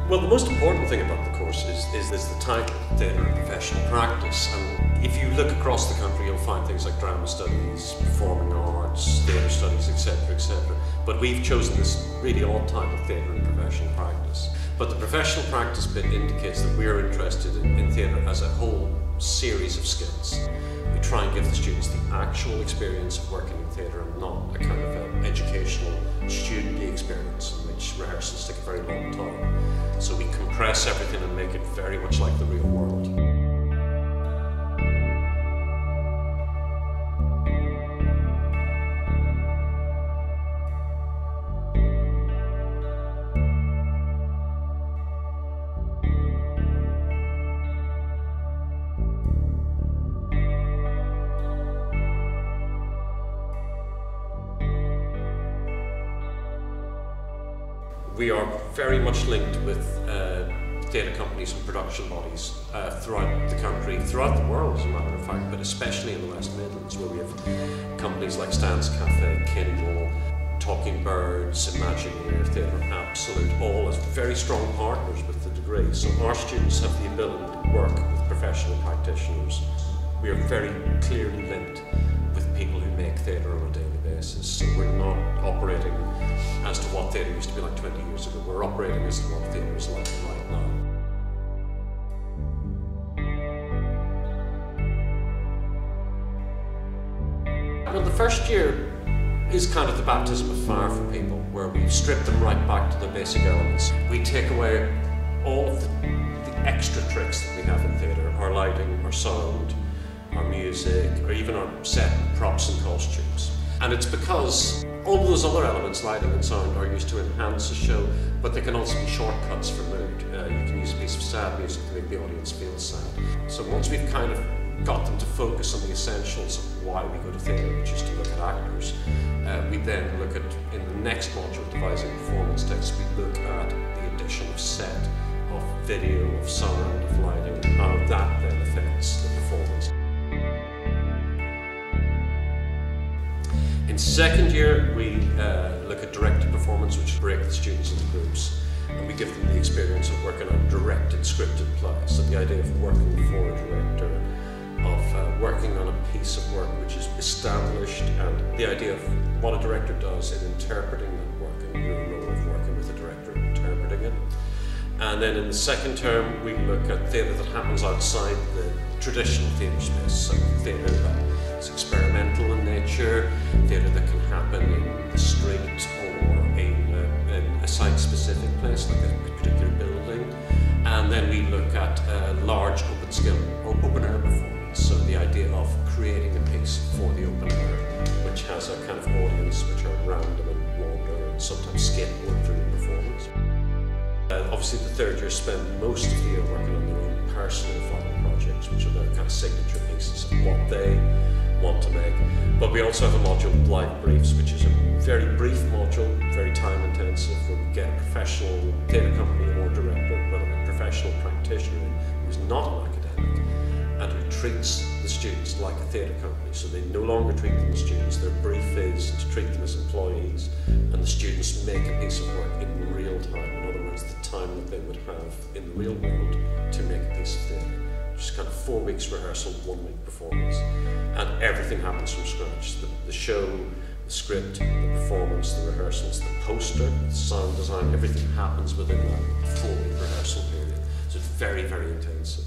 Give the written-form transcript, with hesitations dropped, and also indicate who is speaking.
Speaker 1: Well, the most important thing about the course is the title, Theatre and Professional Practice. And if you look across the country, you'll find things like drama studies, performing arts, theatre studies, etc., etc. But we've chosen this really odd title, Theatre and Professional Practice. But the professional practice bit indicates that we're interested in theatre as a whole series of skills. We try and give the students the actual experience of working in theatre and not a kind of an educational, student-y experience in which rehearsals take a very long time. So we compress everything and make it very much like the real world. We are very much linked with theatre companies and production bodies throughout the country, throughout the world as a matter of fact, but especially in the West Midlands, where we have companies like Stan's Cafe, Kinnell, Talking Birds, Imagineer, Theatre Absolute, all as very strong partners with the degree. So our students have the ability to work with professional practitioners. We are very clearly linked with people who make theatre on a daily basis. So we're not operating as to what theatre used to be like 20 years ago. We're operating as to what theatre is like right now. Well, the first year is kind of the baptism of fire for people, where we strip them right back to their basic elements. We take away all of the extra tricks that we have in theatre, our lighting, our sound, our music, or even our set props and costumes. And it's because all of those other elements, lighting and sound, are used to enhance a show, but they can also be shortcuts for mood. You can use a piece of sad music to make the audience feel sad. So once we've kind of got them to focus on the essentials of why we go to theatre, which is to look at actors, we then look at, in the next module, devising performance text, we look at the addition of set, of video, of sound, of lighting, and how that then affects the performance. In second year, we look at directed performance, which break the students into groups, and we give them the experience of working on directed, scripted plays. So the idea of working for a director, of working on a piece of work which is established, and the idea of what a director does in interpreting that work, and your role of working with a director and interpreting it. And then in the second term, we look at theatre that happens outside the traditional theatre space, so theatre that is experimental in nature, theatre that can happen in the street or in a site-specific place, like a particular building. And then we look at large open-scale or open-air performance, so the idea of creating a piece for the open air, which has a kind of audience which are random and wander and sometimes skateboard through the performance. Obviously the third year spend most of the year working on their own personal final projects, which are their kind of signature pieces of what they want to make. But we also have a module, Live Briefs, which is a very brief module, very time intensive, where we get a professional theatre company or director, whether a professional practitioner who's not an academic, and who treats the students like a theatre company. So they no longer treat them as students, their brief is to treat them as employees, and the students make a piece of work in real time. In other words, the time that they would have in the real world to make a piece of theatre. Just kind of 4 weeks rehearsal, 1 week performance, and everything happens from scratch. The show, the script, the performance, the rehearsals, the poster, the sound design, everything happens within that 4 week rehearsal period. So it's very, very intensive.